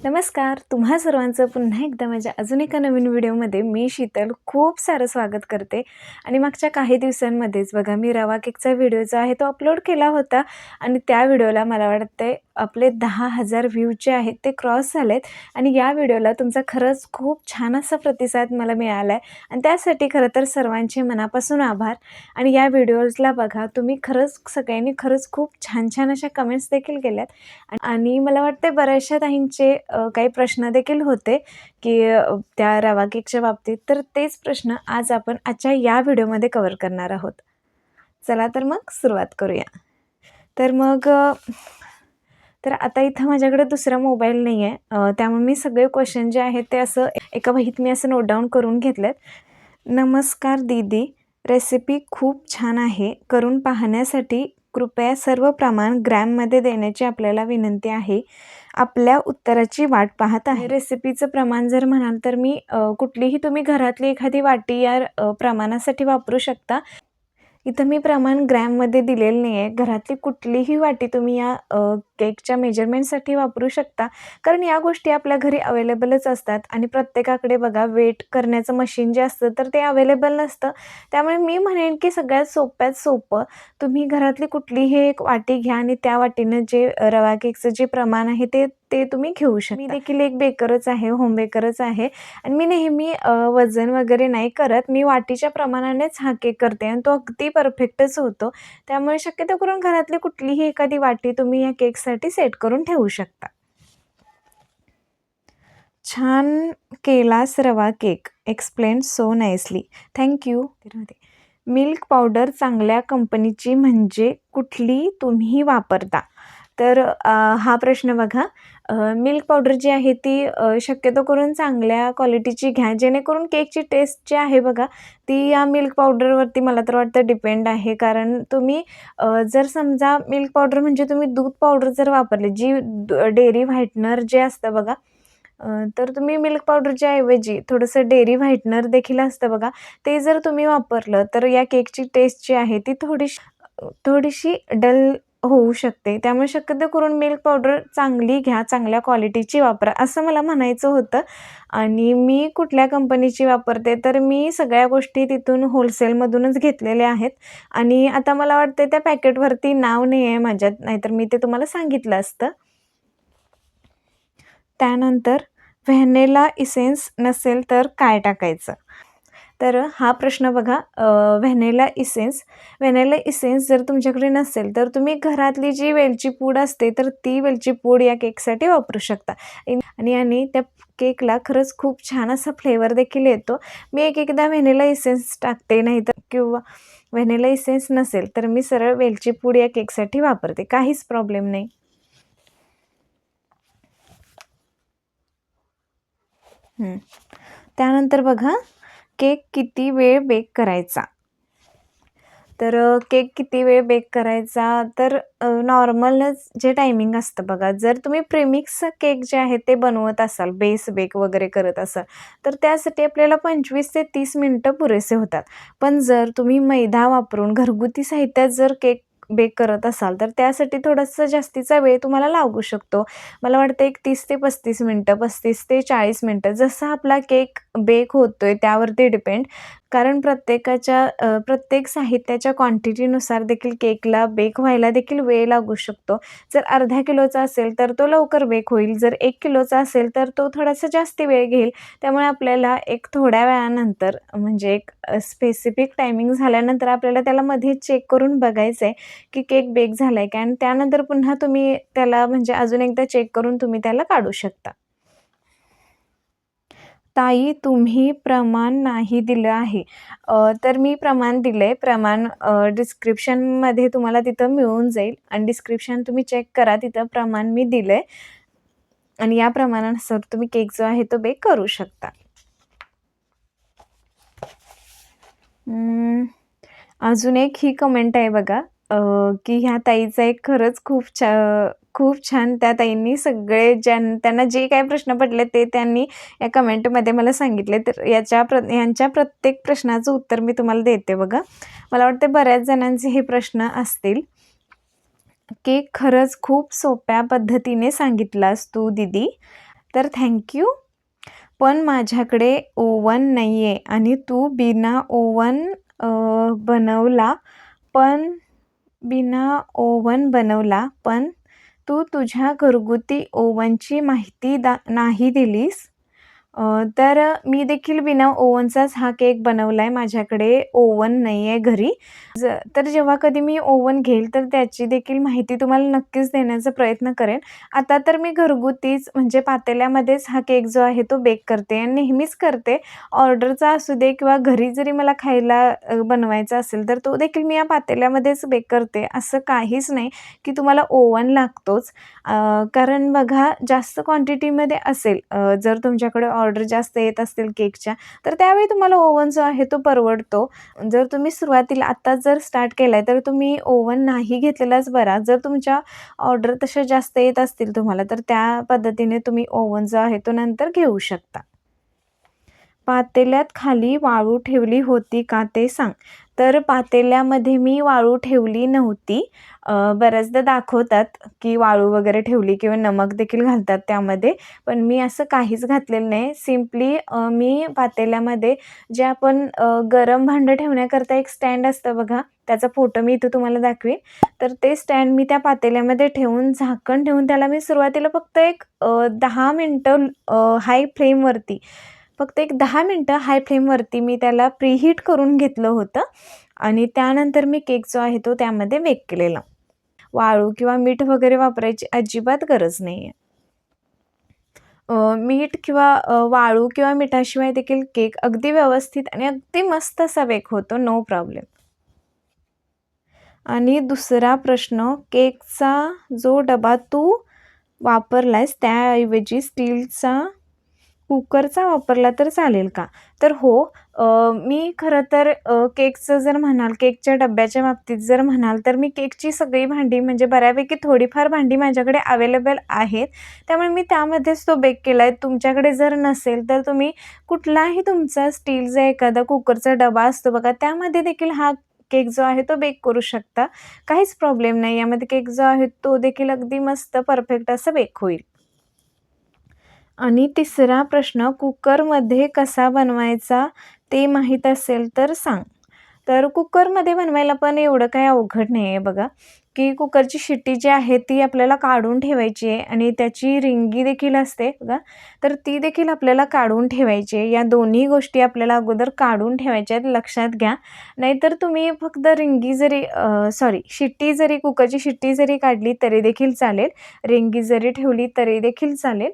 नमस्कार. तुम्हा सर्वांचं पुन्हा एकदा माझ्या अजून एका नवीन व्हिडिओमध्ये मी शीतल खूप सारं स्वागत करते. आणि मागच्या काही दिवसांमध्येच बघा मी रवा केकचा व्हिडिओ जो आहे तो अपलोड केला होता आणि त्या व्हिडिओला मला वाटतंय आपले 10,000 व्ह्यूज जे आहेत ते क्रॉस झालेत. आणि या व्हिडिओला तुमचा खरंच खूप छान असा प्रतिसाद मला मिळाला आहे आणि त्यासाठी खरं तर सर्वांचे मनापासून आभार. आणि या व्हिडिओजला बघा तुम्ही खरंच सगळ्यांनी खरंच खूप छान छान अशा कमेंट्स देखील केल्यात. आणि मला वाटते बऱ्याचशा ताईंचे काही प्रश्न देखील होते की त्या रवा केकच्या बाबतीत, तर तेच प्रश्न आज आपण आजच्या या व्हिडिओमध्ये कव्हर करणार आहोत. चला तर मग सुरुवात करूया. तर मग तर आता इथं माझ्याकडे दुसरा मोबाईल नाही आहे, त्यामुळे मी सगळे क्वेश्चन जे आहेत ते असं एका वहीत मी असं नोट डाऊन करून घेतलेत. नमस्कार दीदी, रेसिपी खूप छान आहे. करून पाहण्यासाठी कृपया सर्व प्रमाण ग्रॅममध्ये देण्याची आपल्याला विनंती आहे. आपल्या उत्तराची वाट पाहत आहे. रेसिपीचं प्रमाण जर म्हणाल तर मी कुठलीही तुम्ही घरातली एखादी वाटी या प्रमाणासाठी वापरू शकता. इथं मी प्रमाण ग्रॅममध्ये दिलेलं नाही आहे. घरातली कुठलीही वाटी तुम्ही या केकच्या मेजरमेंटसाठी वापरू शकता. कारण या गोष्टी आपल्या घरी अवेलेबलच असतात आणि प्रत्येकाकडे बघा वेट करण्याचं मशीन जे असतं तर ते अवेलेबल नसतं. त्यामुळे मी म्हणेन की सगळ्यात सोप्यात सोपं तुम्ही घरातली कुठलीही एक वाटी घ्या आणि त्या वाटीनं जे रवा केकचं जे प्रमाण आहे ते ते तुम्ही घेऊ शकता. मी देखील एक बेकरच आहे, होम बेकरच आहे आणि मी नेहमी वजन वगैरे नाही करत. मी वाटीच्या प्रमाणानेच हा केक करते आणि तो अगदी परफेक्टच होतो. त्यामुळे शक्यतो करून घरातली कुठलीही एखादी वाटी तुम्ही या केकसाठी सेट करून ठेवू शकता. छान केलास रवा cake, explain so nicely, thank you. Milk powder चांगल्या कंपनीची म्हणजे कुठली तुम्ही वापरता? तर हा प्रश्न बघा, मिल्क पावडर जी आहे ती शक्यतो करून चांगल्या क्वालिटीची घ्या, जेणेकरून केकची टेस्ट जी आहे बघा ती या मिल्क पावडरवरती मला तर वाटतं डिपेंड आहे. कारण तुम्ही जर समजा मिल्क पावडर म्हणजे तुम्ही दूध पावडर जर वापरली, जी डेअरी व्हाईटनर जे असतं बघा, तर तुम्ही मिल्क पावडरच्या ऐवजी थोडंसं डेअरी व्हाईटनर देखील असतं बघा, ते जर तुम्ही वापरलं तर या केकची टेस्ट जी आहे ती थोडीशी डल होऊ शकते. त्यामुळे शक्यतो करून मिल्क पावडर चांगली घ्या, चांगल्या क्वालिटीची वापरा, असं मला म्हणायचं होतं. आणि मी कुठल्या कंपनीची वापरते, तर मी सगळ्या गोष्टी तिथून होलसेलमधूनच घेतलेल्या आहेत. आणि आता मला वाटतं त्या पॅकेटवरती नाव नाही आहे माझ्यात, नाहीतर मी ते तुम्हाला सांगितलं असतं. त्यानंतर व्हॅनिला इसेन्स नसेल तर काय टाकायचं? तर हा प्रश्न बघा, व्हॅनिला इसेन्स जर तुमच्याकडे नसेल तर तुम्ही घरातली जी वेलची पूड असते तर ती वेलची पूड या केकसाठी वापरू शकता. आणि त्या केकला खरंच खूप छान असा फ्लेवर देखील येतो. मी एकदा व्हॅनिला इसेन्स टाकते, नाही तर किंवा व्हॅनिला इसेन्स नसेल तर मी सरळ वेलची पूड या केकसाठी वापरते, काहीच प्रॉब्लेम नाही. त्यानंतर बघा, केक किती वेळ बेक करायचा? तर केक किती वेळ बेक करायचा, तर नॉर्मलच जे टायमिंग असतं बघा, जर तुम्ही प्रेमिक्स केक जे आहे ते बनवत असाल, बेस बेक वगैरे करत असाल, तर त्यासाठी आपल्याला 25 ते 30 मिनटं पुरेसे होतात. पण जर तुम्ही मैदा वापरून घरगुती साहित्यात जर केक बेक करत असाल तर त्यासाठी थोडंसं जास्तीचा वेळ तुम्हाला लागू शकतो. मला वाटतं एक 30 ते 35 मिनटं, 35 ते 40 मिनटं, जसा आपला केक बेक होतोय त्यावरती डिपेंड. कारण प्रत्येक साहित्याच्या क्वांटिटीनुसार देखील केकला बेक व्हायला देखील वेळ लागू शकतो. जर अर्धा किलोचा असेल तर तो लवकर बेक होईल, जर 1 किलोचा असेल तर तो थोडासा जास्त वेळ घेईल. त्यामुळे आपल्याला एक थोड्या वेळानंतर, म्हणजे एक स्पेसिफिक टायमिंग झाल्यानंतर आपल्याला त्याला मध्ये चेक करून बघायचं आहे की केक बेक झाला आहे का, आणि त्यानंतर पुन्हा तुम्ही त्याला म्हणजे अजून एकदा चेक करून तुम्ही त्याला काढू शकता. ताई, तुम्ही प्रमाण नाही दिलं आहे. तर मी प्रमाण दिलं आहे. प्रमाण डिस्क्रिप्शनमध्ये तुम्हाला तिथं मिळून जाईल आणि डिस्क्रिप्शन तुम्ही चेक करा, तिथं प्रमाण मी दिलं आहे आणि या प्रमाणानुसार तुम्ही केक जो आहे तो बेक करू शकता. अजून एक ही कमेंट आहे बघा, की ह्या ताईचा एक खरंच खूप छान त्या ताईंनी सगळे त्यांना जे काही प्रश्न पडले ते त्यांनी या कमेंटमध्ये मला सांगितले. तर यांच्या प्रत्येक प्रश्नाचं उत्तर मी तुम्हाला देते बघा. मला वाटतं बऱ्याच जणांचे हे प्रश्न असतील. केक खरंच खूप सोप्या पद्धतीने सांगितलास तू दीदी. तर थँक्यू. पण माझ्याकडे ओव्हन नाही आहे आणि तू बिना ओव्हन बनवला पण पण तू तुझ्या घरगुती ओव्हनची माहिती नाही दिलीस. तर मी देखील बिना ओव्हनचाच हा केक बनवला आहे. माझ्याकडे ओव्हन नाही आहे घरी. तर जेव्हा कधी मी ओव्हन घेईल तर त्याची देखील माहिती तुम्हाला नक्कीच देण्याचा प्रयत्न करेन. आता तर मी घरगुतीच म्हणजे पातेल्यामध्येच हा केक जो आहे तो बेक करते आणि नेहमीच करते. ऑर्डरचा असू दे किंवा घरी जरी मला खायला बनवायचा असेल तर तो देखील मी या पातेल्यामध्येच बेक करते. असं काहीच नाही की तुम्हाला ओव्हन लागतोच. कारण बघा जास्त क्वांटिटीमध्ये असेल जर तुमच्याकडे ऑर्डर जास्त येत असतील केकच्या तर त्यावेळी तुम्हाला ओव्हन जो आहे तो परवडतो. जर तुम्ही सुरुवातीला आत्ताच जर स्टार्ट केला आहे तर तुम्ही ओव्हन नाही घेतलेलाच बरा. जर तुमच्या ऑर्डर तशा जास्त येत असतील तुम्हाला तर त्या पद्धतीने तुम्ही ओव्हन जो आहे तो नंतर घेऊ शकता. पातेल्यात खाली वाळू ठेवली होती का ते सांग. तर पातेल्यामध्ये मी वाळू ठेवली नव्हती. बऱ्याचदा दाखवतात की वाळू वगैरे ठेवली किंवा नमक देखील घालतात त्यामध्ये. पण मी असं काहीच घातलेलं नाही. सिम्पली मी पातेल्यामध्ये जे आपण गरम भांडं ठेवण्याकरता एक स्टँड असतं बघा, त्याचा फोटो मी इथं तुम्हाला दाखवेन. तर ते स्टँड मी त्या पातेल्यामध्ये ठेवून झाकण ठेवून त्याला मी सुरुवातीला फक्त एक 10 मिनिटं हाय फ्लेमवरती फक्त एक 10 मिनिटं हाय फ्लेमवरती मी त्याला प्रीहीट करून घेतलं होतं आणि त्यानंतर मी केक जो आहे तो त्यामध्ये बेक केलेला. वाळू किंवा मीठ वगैरे वापरायची अजिबात गरज नाही आहे. मीठ किंवा वाळू किंवा मिठाशिवाय देखील केक अगदी व्यवस्थित आणि अगदी मस्त असा बेक होतो, नो प्रॉब्लेम. आणि दुसरा प्रश्न, केकचा जो डबा तू वापरलायस त्याऐवजी स्टीलचा कुकरचा वापरला तर चालेल का? तर हो, मी खरं तर केकचं जर म्हणाल, केकच्या डब्याच्या बाबतीत जर म्हणाल, तर मी केकची सगळी भांडी म्हणजे बऱ्यापैकी थोडीफार भांडी माझ्याकडे अवेलेबल आहेत. त्यामुळे मी त्यामध्येच तो बेक केला आहे. तुमच्याकडे जर नसेल, तर तुम्ही कुठलाही तुमचा स्टीलचा एखादा कुकरचा डबा असतो बघा, त्यामध्ये देखील हा केक जो आहे तो बेक करू शकता. काहीच प्रॉब्लेम नाही. यामध्ये केक जो आहे तो देखील अगदी मस्त परफेक्ट असा बेक होईल. आणि तिसरा प्रश्न, कुकरमध्ये कसा बनवायचा ते माहीत असेल तर सांग. तर कुकरमध्ये बनवायला पण एवढं काही अवघड नाही आहे बघा, की कुकरची शिट्टी जी आहे ती आपल्याला काढून ठेवायची आहे आणि त्याची रिंगी देखील असते बघा, तर ती देखील आपल्याला काढून ठेवायची आहे. या दोन्ही गोष्टी आपल्याला अगोदर काढून ठेवायच्या आहेत, लक्षात घ्या. नाहीतर तुम्ही फक्त रिंगी जरी शिट्टी जरी कुकरची शिट्टी जरी काढली तरी देखील चालेल, रिंगी जरी ठेवली तरी देखील चालेल.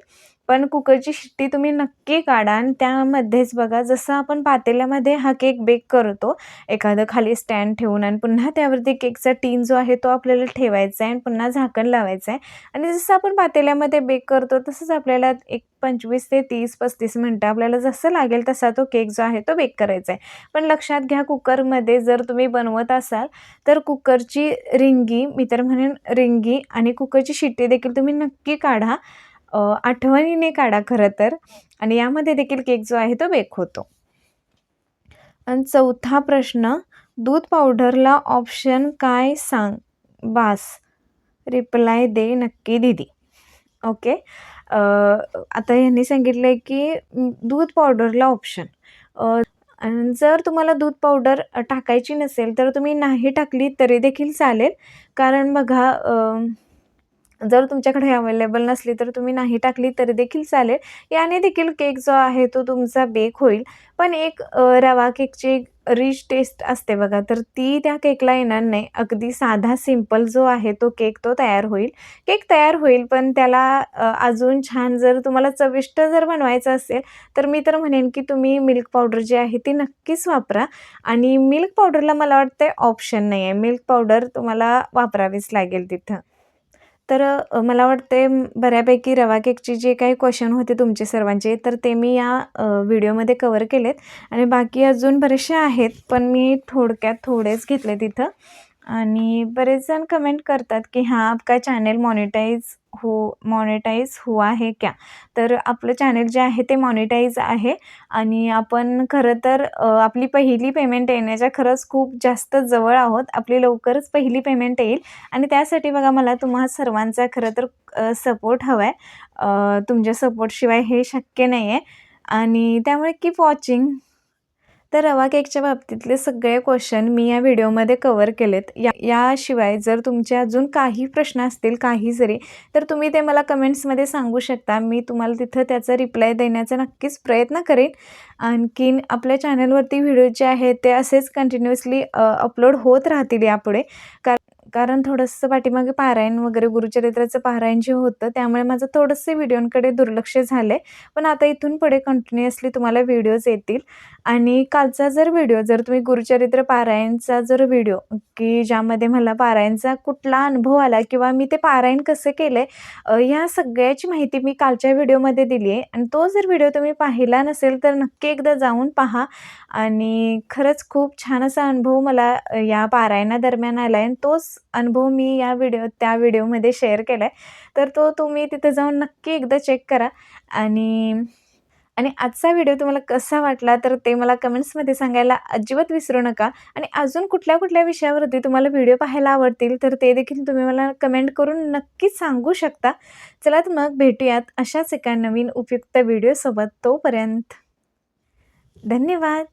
पण कुकरची शिट्टी तुम्ही नक्की काढा आणि त्यामध्येच बघा जसं आपण पातेल्यामध्ये हा केक बेक करतो, एखादं खाली स्टँड ठेवून आणि पुन्हा त्यावरती केकचा टीन जो आहे तो आपल्याला ठेवायचा आहे आणि पुन्हा झाकण लावायचं आहे आणि जसं आपण पातेल्यामध्ये बेक करतो तसंच आपल्याला एक 25 ते 30-35 मिनटं आपल्याला जसं लागेल तसा तो केक जो आहे तो बेक करायचा आहे. पण लक्षात घ्या, कुकरमध्ये जर तुम्ही बनवत असाल तर कुकरची रिंगी, मी तर म्हणेन रिंगी आणि कुकरची शिट्टी देखील तुम्ही नक्की काढा. आठवणीने काढा खरं तर आणि यामध्ये देखील केक जो आहे तो बेक होतो. आणि चौथा प्रश्न, दूध पावडरला ऑप्शन काय सांग बास. रिप्लाय दे नक्की दीदी. ओके. आता यांनी सांगितलं आहे की दूध पावडरला ऑप्शन. आणि जर तुम्हाला दूध पावडर टाकायची नसेल तर तुम्ही नाही टाकली तरी देखील चालेल. कारण बघा, जर तुमच्याकडे अवेलेबल नसली तर तुम्ही नाही टाकली तरी देखील चालेल. याने देखील केक जो आहे तो तुमचा बेक होईल. पण एक रवा केकची रिच टेस्ट असते बघा, तर ती त्या केकला येणार नाही. अगदी साधा सिंपल जो आहे तो केक तो तयार होईल. केक तयार होईल पण त्याला अजून छान जर तुम्हाला चविष्ट जर बनवायचं असेल तर मी तर म्हणेन की तुम्ही मिल्क पावडर जी आहे ती नक्कीच वापरा आणि मिल्क पावडरला मला वाटतं ऑप्शन नाही आहे. मिल्क पावडर तुम्हाला वापरावीच लागेल तिथं. तर मला वाटते बऱ्यापैकी रवा केकचे जे काही क्वेश्चन होते तुमचे सर्वांचे, तर ते मी या व्हिडिओमध्ये कव्हर केलेत आणि बाकी अजून बरेचसे आहेत, पण मी थोडक्यात थोडेच घेतले तिथं. आणि बरेच जण कमेंट करतात की हां, आपका चॅनल मॉनिटाईज मॉनेटाइज हुआ है क्या? तर आपलं चॅनल जे आहे ते मॉनेटाइज आहे आणि आपण खरं तर आपली पहिली पेमेंट येण्याच्या खरंच खूप जास्त जवळ आहोत. आपली लवकरच पहिली पेमेंट येईल आणि त्यासाठी बघा मला तुम्हा सर्वांचा खरं तर सपोर्ट हवा आहे. तुमच्या सपोर्टशिवाय हे शक्य नाही आहे आणि त्यामुळे कीप वॉचिंग. तर रवा केकच्या बाबतीतले सगळे क्वेश्चन मी या व्हिडिओमध्ये कव्हर केलेत. याशिवाय जर तुमचे अजून काही प्रश्न असतील काही जरी, तर तुम्ही ते मला कमेंट्समध्ये सांगू शकता. मी तुम्हाला तिथं त्याचा रिप्लाय देण्याचा नक्कीच प्रयत्न करेन. आणखीन आपल्या चॅनलवरती व्हिडिओ जे आहेत ते असेच कंटिन्युअसली अपलोड होत राहतील यापुढे. कारण थोडंसं पाठीमागे पारायण वगैरे गुरुचरित्राचं पारायण जे होतं त्यामुळे माझं थोडंसं व्हिडिओंकडे दुर्लक्ष झालं आहे. पण आता इथून पुढे कंटिन्युअसली तुम्हाला व्हिडिओज येतील. आणि कालचा जर तुम्ही गुरुचरित्र पारायणचा व्हिडिओ की ज्यामध्ये मला पारायणचा कुठला अनुभव आला किंवा मी ते पारायण कसं केलं आहे, ह्या सगळ्याची माहिती मी कालच्या व्हिडिओमध्ये दिली आहे. आणि तो जर व्हिडिओ तुम्ही पाहिला नसेल तर नक्की एकदा जाऊन पहा. आणि खरंच खूप छान असा अनुभव मला या पारायणादरम्यान आला आहे आणि तोच अनुभव मी त्या व्हिडिओमध्ये शेअर केला आहे. तर तो तुम्ही तिथं जाऊन नक्की एकदा चेक करा. आणि आणि आजचा व्हिडिओ तुम्हाला कसा वाटला तर ते मला कमेंट्समध्ये सांगायला अजिबात विसरू नका. आणि अजून कुठल्या विषयावरती तुम्हाला व्हिडिओ पाहायला आवडतील तर ते देखील तुम्ही मला कमेंट करून नक्कीच सांगू शकता. चला तर मग भेटूयात अशाच एका नवीन उपयुक्त व्हिडिओसोबत. तोपर्यंत धन्यवाद.